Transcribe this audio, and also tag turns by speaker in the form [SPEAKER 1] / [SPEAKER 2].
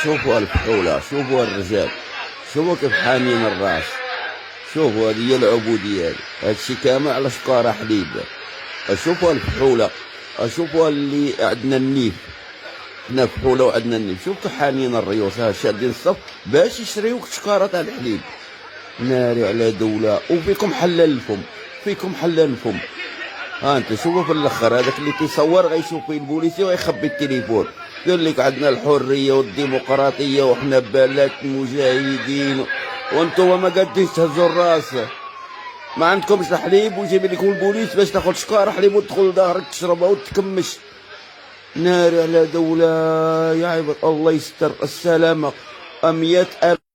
[SPEAKER 1] شوفوا الفحولة، شوفوا الرجال، شوفوا كيف حامين الراس، شوفوا هذه هي العبودية، هادشي كامل على شكارة حليب. شوفوا الفحولة، شوفوا اللي عندنا النيف، حنا فحولة وعندنا النيف، شوف كيف حامين الريوس، ها شادين الصف باش يشريوك شكارة تاع الحليب. ناري على دولة، وفيكم حلالكم، فيكم حلالكم. ها انت شوفوا في الاخر هذاك اللي تيصور غيشوف فيه البوليسي ويخبي التليفون، يقول لك عندنا الحريه والديمقراطيه وحنا بلد مجاهدين، وانتم ما قادين تهزوا الراس، ما عندكمش الحليب ويجيب لكم البوليس باش تاخذ شكاره حليب وتدخل لظهرك تشربها وتكمش. ناري على دوله يا عباد الله، يستر السلامه. 100,000